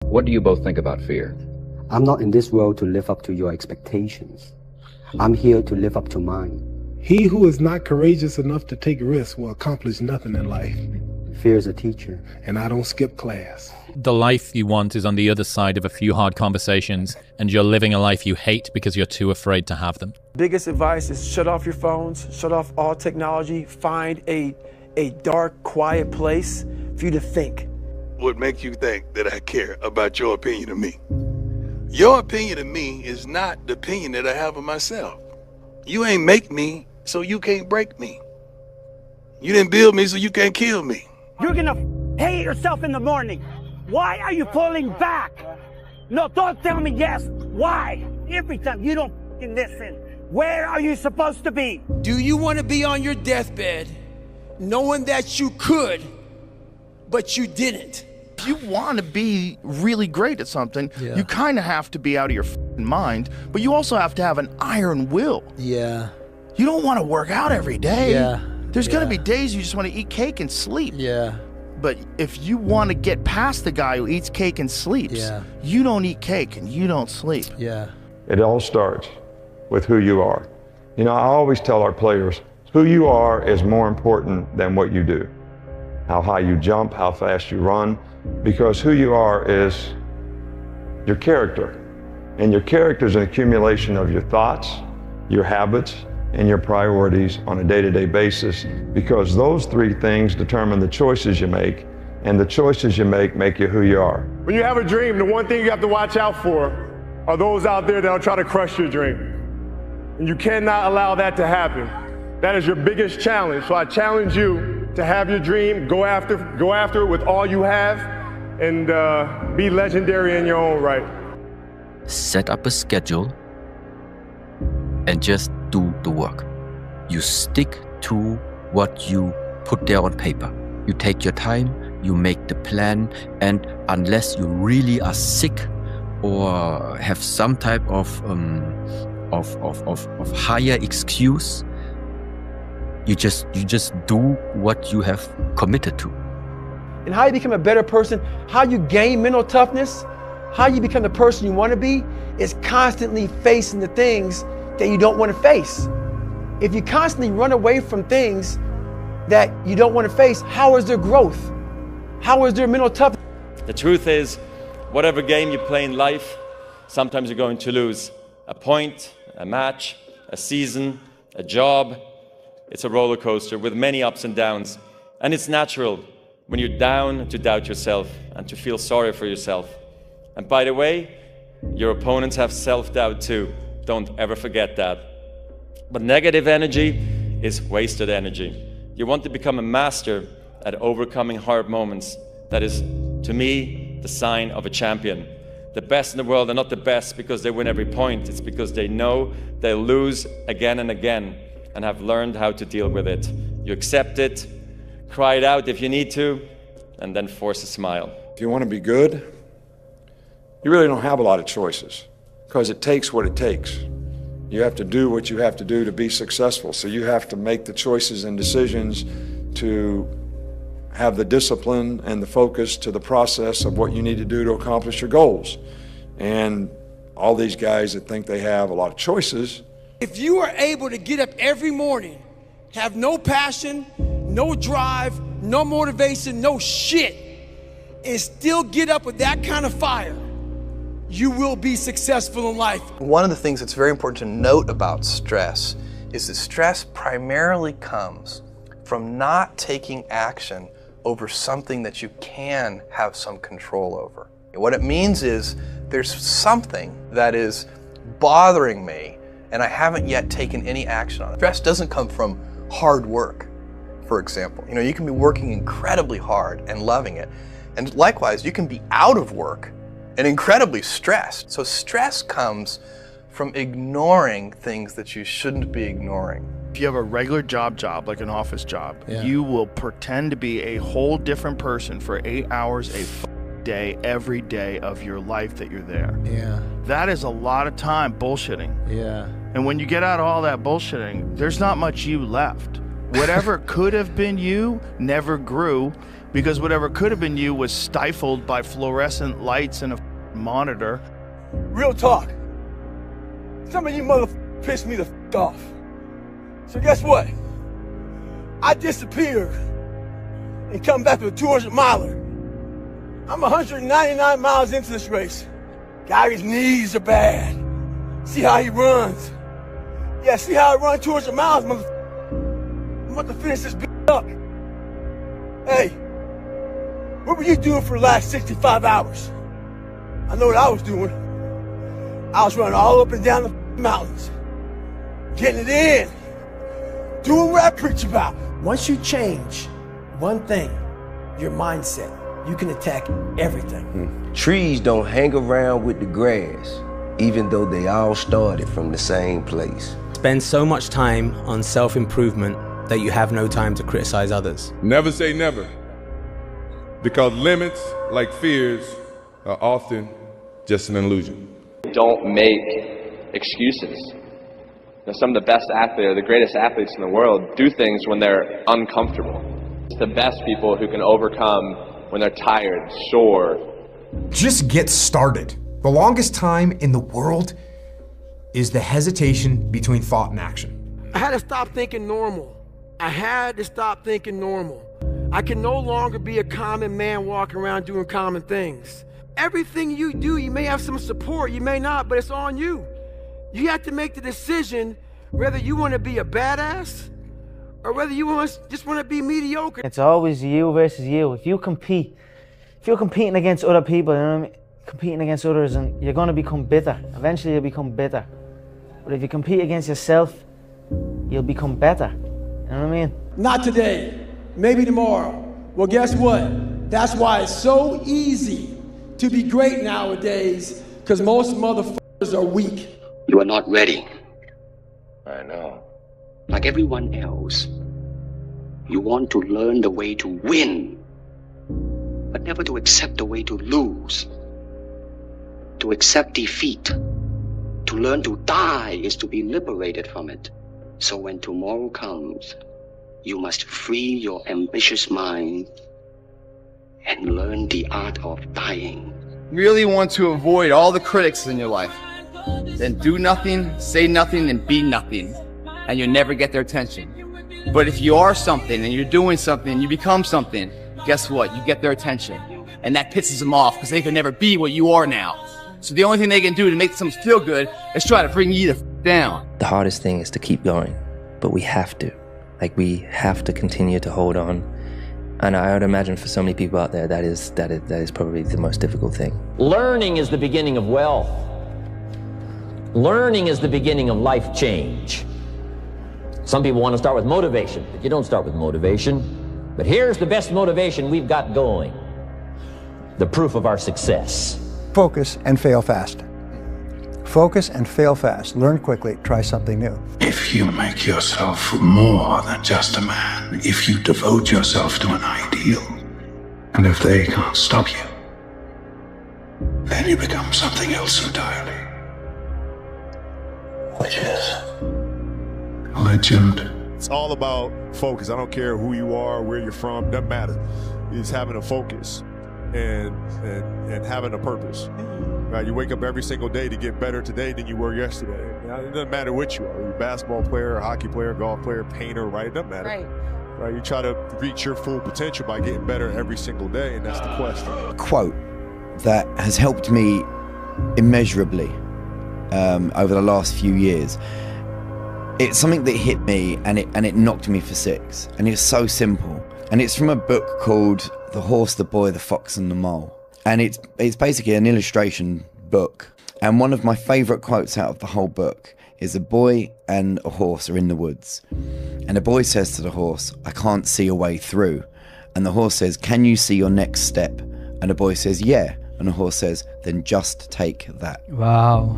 What do you both think about fear? I'm not in this world to live up to your expectations. I'm here to live up to mine. He who is not courageous enough to take risks will accomplish nothing in life. Fear is a teacher. And I don't skip class. The life you want is on the other side of a few hard conversations, and you're living a life you hate because you're too afraid to have them. Biggest advice is shut off your phones, shut off all technology, find a dark, quiet place for you to think. What makes you think that I care about your opinion of me? Your opinion of me is not the opinion that I have of myself. You ain't make me, so you can't break me. You didn't build me, so you can't kill me. You're gonna hate yourself in the morning. Why are you pulling back? No, don't tell me yes. Why? Every time you don't listen. Where are you supposed to be? Do you want to be on your deathbed knowing that you could, but you didn't? If you want to be really great at something, you kind of have to be out of your mind, but you also have to have an iron will. Yeah. You don't want to work out every day. Yeah. There's going to be days you just want to eat cake and sleep. Yeah. But if you want to get past the guy who eats cake and sleeps, you don't eat cake and you don't sleep. Yeah. It all starts with who you are. You know, I always tell our players, who you are is more important than what you do. How high you jump, how fast you run, because who you are is your character. And your character is an accumulation of your thoughts, your habits, and your priorities on a day-to-day basis, because those three things determine the choices you make, and the choices you make you who you are. When you have a dream, the one thing you have to watch out for are those out there that'll try to crush your dream. And you cannot allow that to happen. That is your biggest challenge. So I challenge you to have your dream, go after it with all you have, and be legendary in your own right. Set up a schedule and just do the work. You stick to what you put there on paper. You take your time, you make the plan, and unless you really are sick or have some type of higher excuse, you just do what you have committed to. And how you become a better person, how you gain mental toughness, how you become the person you want to be, is constantly facing the things that you don't want to face. If you constantly run away from things that you don't want to face, how is there growth? How is there mental toughness? The truth is, whatever game you play in life, sometimes you're going to lose. A point, a match, a season, a job. It's a roller coaster with many ups and downs. And it's natural when you're down to doubt yourself and to feel sorry for yourself. And by the way, your opponents have self-doubt too. Don't ever forget that. But negative energy is wasted energy. You want to become a master at overcoming hard moments. That is, to me, the sign of a champion. The best in the world are not the best because they win every point. It's because they know they'll lose again and again and have learned how to deal with it. You accept it, cry it out if you need to, and then force a smile. If you want to be good, you really don't have a lot of choices, because it takes what it takes. You have to do what you have to do to be successful. So you have to make the choices and decisions to have the discipline and the focus to the process of what you need to do to accomplish your goals. And all these guys that think they have a lot of choices. If you are able to get up every morning, have no passion, no drive, no motivation, no shit, and still get up with that kind of fire, you will be successful in life. One of the things that's very important to note about stress is that stress primarily comes from not taking action over something that you can have some control over. What it means is there's something that is bothering me and I haven't yet taken any action on it. Stress doesn't come from hard work, for example. You know, you can be working incredibly hard and loving it, and likewise, you can be out of work and incredibly stressed. So stress comes from ignoring things that you shouldn't be ignoring. If you have a regular job like an office job, you will pretend to be a whole different person for 8 hours a day, every day of your life that you're there. Yeah. That is a lot of time bullshitting. Yeah. And when you get out of all that bullshitting, there's not much you left. Whatever could have been you never grew, because whatever could have been you was stifled by fluorescent lights and a monitor. Real talk. Some of you motherfuckers pissed me the off. So guess what? I disappeared and come back with a 200-miler. I'm 199 miles into this race. Gary's knees are bad. See how he runs. Yeah, see how I run 200 miles, motherfucker. I'm about to finish this bitch up. Hey, what were you doing for the last 65 hours? I know what I was doing. I was running all up and down the mountains, getting it in, doing what I preach about. Once you change one thing, your mindset, you can attack everything. Trees don't hang around with the grass, even though they all started from the same place. Spend so much time on self-improvement that you have no time to criticize others. Never say never, because limits, like fears, are often just an illusion. Don't make excuses. Some of the best athletes, or the greatest athletes in the world, do things when they're uncomfortable. It's the best people who can overcome when they're tired, sore. Just get started. The longest time in the world is the hesitation between thought and action. I had to stop thinking normal. I had to stop thinking normal. I can no longer be a common man walking around doing common things. Everything you do, you may have some support, you may not, but it's on you. You have to make the decision whether you want to be a badass or whether you just want to be mediocre. It's always you versus you. If you're competing against other people, you know what I mean? Competing against others, and you're going to become bitter. Eventually you'll become bitter. But if you compete against yourself, you'll become better. You know what I mean? Not today, maybe tomorrow. Well, guess what? That's why it's so easy to be great nowadays, because most motherfuckers are weak. You are not ready. I know. Like everyone else, you want to learn the way to win, but never to accept the way to lose. To accept defeat, to learn to die is to be liberated from it. So when tomorrow comes, you must free your ambitious mind and learn the art of dying. Really want to avoid all the critics in your life. Then do nothing, say nothing, and be nothing, and you'll never get their attention. But if you are something and you're doing something and you become something, guess what? You get their attention. And that pisses them off because they can never be what you are now. So the only thing they can do to make them feel good is try to bring you down. The hardest thing is to keep going, but we have to. Like, we have to continue to hold on. And I would imagine for so many people out there, that is probably the most difficult thing. Learning is the beginning of wealth. Learning is the beginning of life change. Some people want to start with motivation, but you don't start with motivation. But here's the best motivation we've got going. The proof of our success. Focus and fail fast. Focus and fail fast. Learn quickly. Try something new. If you make yourself more than just a man, if you devote yourself to an ideal, and if they can't stop you, then you become something else entirely. Which is a legend. It's all about focus. I don't care who you are, where you're from, doesn't matter. It's having a focus and having a purpose. Right? You wake up every single day to get better today than you were yesterday. It doesn't matter what you are. You're a basketball player, a hockey player, golf player, painter, right? It doesn't matter. Right? You try to reach your full potential by getting better every single day, and that's the question. A quote that has helped me immeasurably over the last few years. It's something that hit me and it knocked me for six. And it's so simple. And it's from a book called The Horse, the Boy, the Fox and the Mole. And it's basically an illustration book. And one of my favorite quotes out of the whole book is a boy and a horse are in the woods. And the boy says to the horse, "I can't see a way through." And the horse says, "Can you see your next step?" And the boy says, "Yeah." And the horse says, "Then just take that." Wow.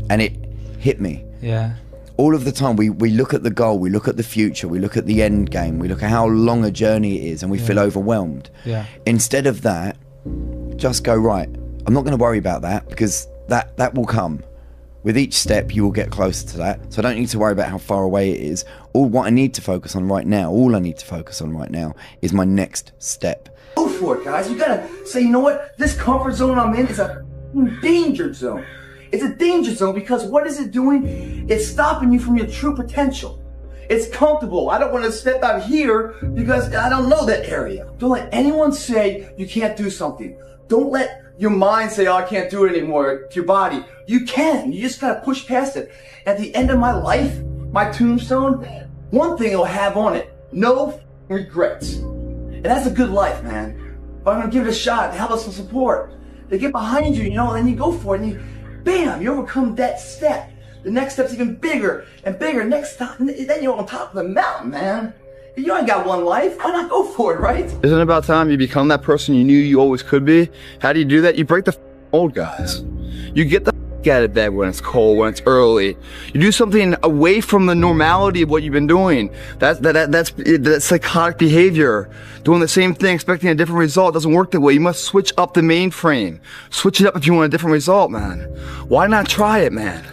And it hit me. Yeah. All of the time we look at the goal, we look at the future, we look at the end game, we look at how long a journey it is, and we feel overwhelmed. Yeah. Instead of that, just go, right, I'm not going to worry about that, because that will come. With each step, you will get closer to that. So I don't need to worry about how far away it is. All I need to focus on right now is my next step. Go for it, guys. You gotta say, you know what? This comfort zone I'm in is a danger zone. It's a danger zone because what is it doing? It's stopping you from your true potential. It's comfortable. I don't want to step out here because I don't know that area. Don't let anyone say you can't do something. Don't let your mind say, oh, I can't do it anymore to your body. You can. You just gotta push past it. At the end of my life, my tombstone, one thing it'll have on it, no regrets. And that's a good life, man. But I'm gonna give it a shot, have us some support. They get behind you, you know, and then you go for it and you, bam, you overcome that step. The next step's even bigger and bigger. Next time, then you're on top of the mountain, man. You ain't got one life. Why not go for it, right? Isn't it about time you become that person you knew you always could be? How do you do that? You break the old guys. You get the out of bed when it's cold, when it's early. You do something away from the normality of what you've been doing. That's psychotic behavior. Doing the same thing, expecting a different result doesn't work that way. You must switch up the mainframe. Switch it up if you want a different result, man. Why not try it, man?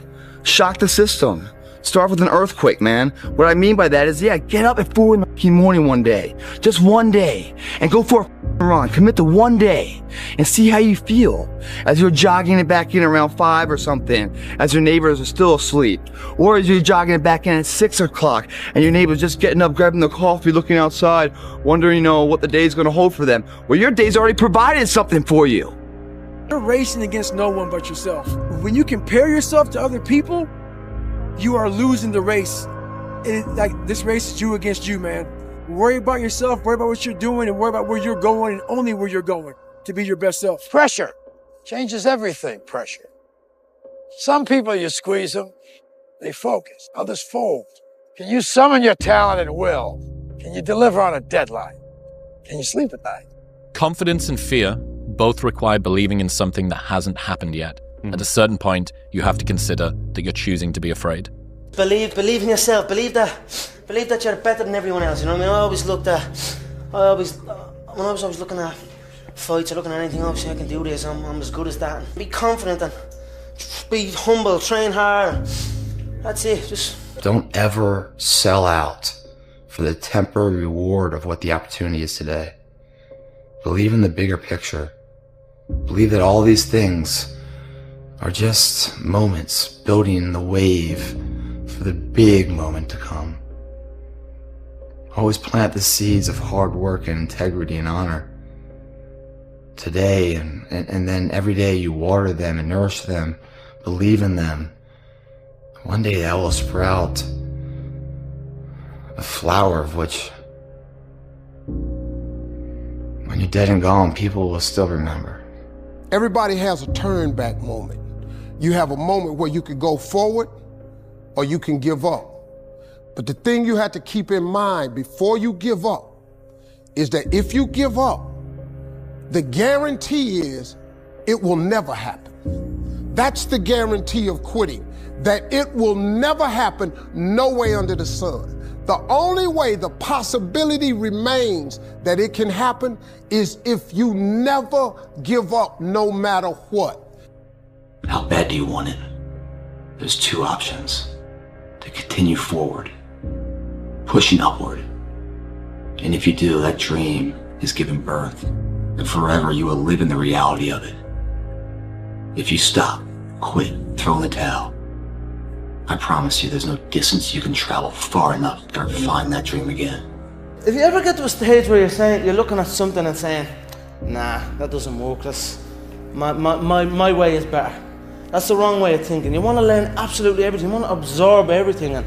Shock the system. Start with an earthquake, man. What I mean by that is, yeah, get up at 4 in the morning one day. Just one day. And go for a run. Commit to one day. And see how you feel. As you're jogging it back in around 5 or something. As your neighbors are still asleep. Or as you're jogging it back in at 6 o'clock. And your neighbor's just getting up, grabbing the coffee, looking outside. Wondering, you know, what the day's gonna hold for them. Well, your day's already provided something for you. You're racing against no one but yourself. When you compare yourself to other people, you are losing the race. Like this race is you against you, man. Worry about yourself, worry about what you're doing, and worry about where you're going and only where you're going to be your best self. Pressure changes everything, pressure. Some people, you squeeze them, they focus, others fold. Can you summon your talent and will? Can you deliver on a deadline? Can you sleep at night? Confidence and fear both require believing in something that hasn't happened yet. At a certain point, you have to consider that you're choosing to be afraid. Believe in yourself. Believe that you're better than everyone else. You know what I mean? When I was always looking at fights or looking at anything, obviously I can do this. I'm as good as that. Be confident and be humble. Train hard. That's it. Just don't ever sell out for the temporary reward of what the opportunity is today. Believe in the bigger picture. Believe that all these things are just moments building the wave for the big moment to come. Always plant the seeds of hard work and integrity and honor. Today and then every day you water them and nourish them, believe in them. One day that will sprout a flower of which, when you're dead and gone, people will still remember. Everybody has a turn back moment. You have a moment where you can go forward or you can give up. But the thing you have to keep in mind before you give up is that if you give up, the guarantee is it will never happen. That's the guarantee of quitting, that it will never happen no way under the sun. The only way the possibility remains that it can happen is if you never give up no matter what. How bad do you want it? There's two options. To continue forward, pushing upward. And if you do, that dream is given birth, and forever you will live in the reality of it. If you stop, quit, throw in the towel, I promise you there's no distance you can travel far enough to find that dream again. if you ever get to a stage where you're looking at something and saying, nah, that doesn't work, that's my way is better. That's the wrong way of thinking. You want to learn absolutely everything. You want to absorb everything, and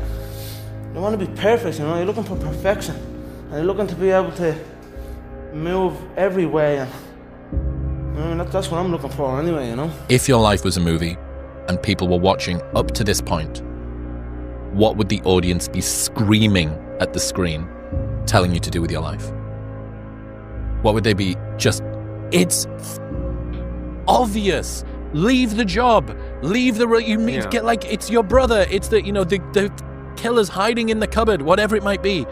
you want to be perfect. You know, you're looking for perfection, and you're looking to be able to move every way. And I mean, that's what I'm looking for, anyway. You know. If your life was a movie, and people were watching up to this point, what would the audience be screaming at the screen, telling you to do with your life? What would they be? Just, it's obvious. Leave the job. Leave the get, like, it's your brother. It's the the killer's hiding in the cupboard. Whatever it might be.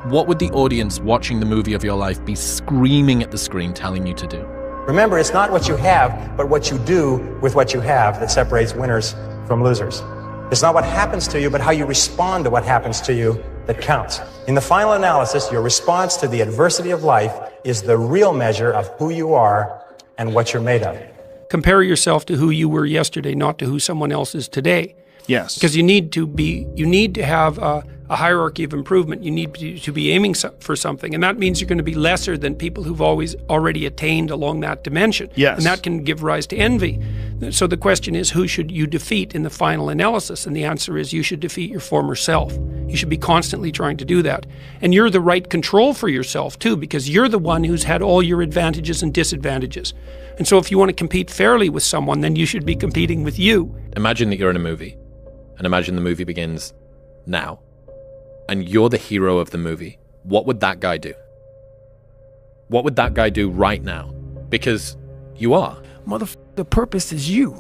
What would the audience watching the movie of your life be screaming at the screen, telling you to do? Remember, it's not what you have, but what you do with what you have that separates winners from losers. It's not what happens to you, but how you respond to what happens to you that counts. In the final analysis, your response to the adversity of life is the real measure of who you are and what you're made of. Compare yourself to who you were yesterday, not to who someone else is today. Yes. Because you need to have a hierarchy of improvement. You need to be aiming for something. And that means you're going to be lesser than people who've already attained along that dimension. Yes. And that can give rise to envy. So the question is, who should you defeat in the final analysis? And the answer is, you should defeat your former self. You should be constantly trying to do that. And you're the right control for yourself too, because you're the one who's had all your advantages and disadvantages. And so if you want to compete fairly with someone, then you should be competing with you. Imagine that you're in a movie. And imagine the movie begins now. And you're the hero of the movie. What would that guy do? What would that guy do right now? Because you are. The purpose is you.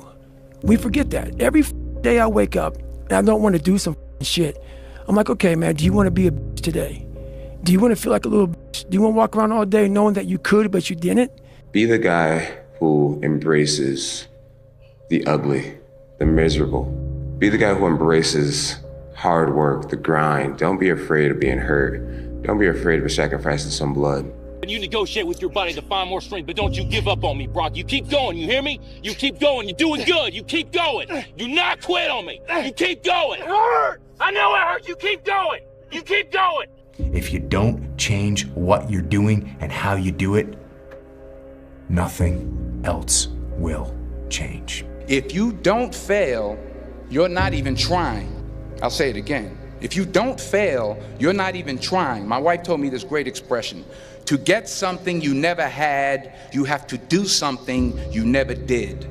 We forget that. Every day I wake up and I don't want to do some shit. I'm like, okay, man, do you want to be a bitch today? Do you want to feel like a little bitch? Do you want to walk around all day knowing that you could, but you didn't? Be the guy who embraces the ugly, the miserable. Be the guy who embraces hard work, the grind. Don't be afraid of being hurt. Don't be afraid of sacrificing some blood. You negotiate with your body to find more strength, but don't you give up on me, Brock. You keep going, you hear me? You keep going, you're doing good. You keep going. Do not quit on me. You keep going. It hurt. I know it hurts. You keep going. You keep going. If you don't change what you're doing and how you do it, nothing else will change. If you don't fail, you're not even trying. I'll say it again. If you don't fail, you're not even trying. My wife told me this great expression. To get something you never had, you have to do something you never did.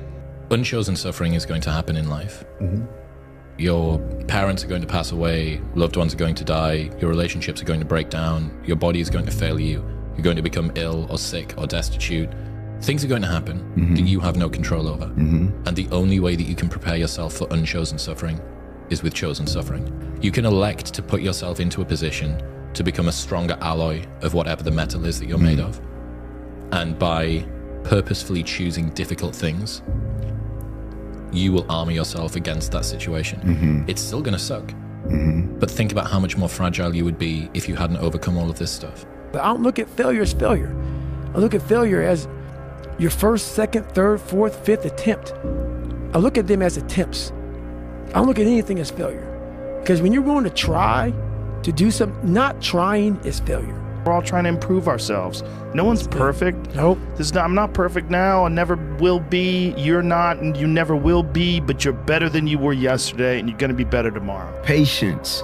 Unchosen suffering is going to happen in life. Your parents are going to pass away, loved ones are going to die, your relationships are going to break down, your body is going to fail you, you're going to become ill or sick or destitute. Things are going to happen that you have no control over. And the only way that you can prepare yourself for unchosen suffering is with chosen suffering. You can elect to put yourself into a position to become a stronger alloy of whatever the metal is that you're made of. And by purposefully choosing difficult things, you will armor yourself against that situation. It's still going to suck. But think about how much more fragile you would be if you hadn't overcome all of this stuff. I don't look at failure as failure. I look at failure as your first, second, third, fourth, fifth attempt. I look at them as attempts. I don't look at anything as failure. Because when you're willing to try to do something, not trying is failure. We're all trying to improve ourselves. No one's perfect. Nope. I'm not perfect now. I never will be. You're not, and you never will be, but you're better than you were yesterday, and you're going to be better tomorrow. Patience,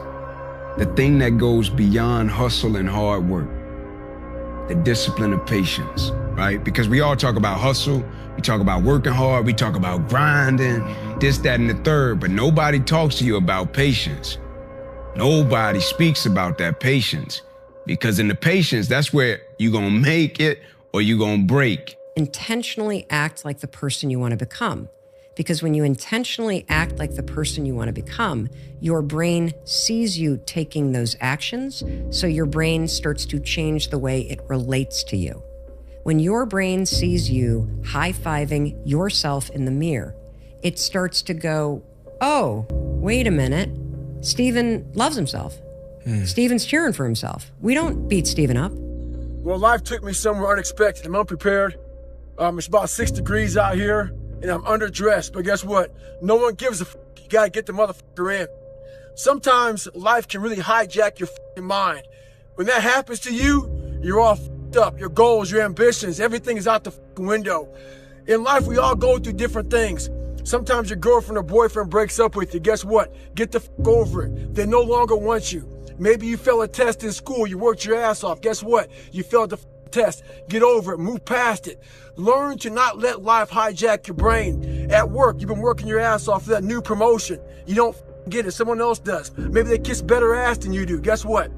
the thing that goes beyond hustle and hard work. The discipline of patience, right? Because we all talk about hustle, we talk about working hard, we talk about grinding, this, that, and the third, but nobody talks to you about patience. Nobody speaks about that patience. Because in the patience, that's where you're gonna make it or you're gonna break. Intentionally act like the person you want to become. Because when you intentionally act like the person you want to become, your brain sees you taking those actions, so your brain starts to change the way it relates to you. When your brain sees you high-fiving yourself in the mirror, it starts to go, oh, wait a minute, Steven loves himself. Steven's cheering for himself. We don't beat Steven up. Well, life took me somewhere unexpected. I'm unprepared. It's about 6 degrees out here. And I'm underdressed, but guess what? No one gives a f***. You gotta get the motherfucker in. Sometimes life can really hijack your f***ing mind. When that happens to you, you're all f***ed up. Your goals, your ambitions, everything is out the f***ing window. In life, we all go through different things. Sometimes your girlfriend or boyfriend breaks up with you. Guess what? Get the f*** over it. They no longer want you. Maybe you failed a test in school. You worked your ass off. Guess what? You failed the test. Get over it. Move past it. Learn to not let life hijack your brain. At work, you've been working your ass off for that new promotion. You don't get it. Someone else does. Maybe they kiss better ass than you do. Guess what?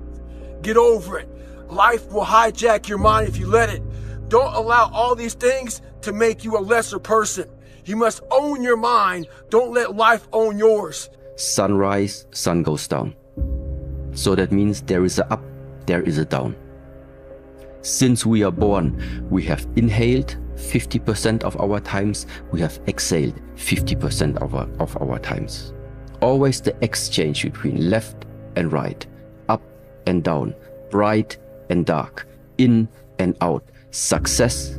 Get over it. Life will hijack your mind if you let it. Don't allow all these things to make you a lesser person. You must own your mind. Don't let life own yours. Sunrise, sun goes down. So that means there is a up, there is a down. Since we are born, we have inhaled 50% of our times, we have exhaled 50% of our times. Always the exchange between left and right, up and down, bright and dark, in and out. success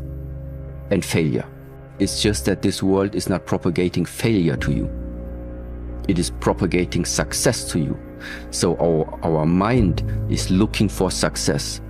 and failure. It's just that this world is not propagating failure to you. It is propagating success to you. So our mind is looking for success.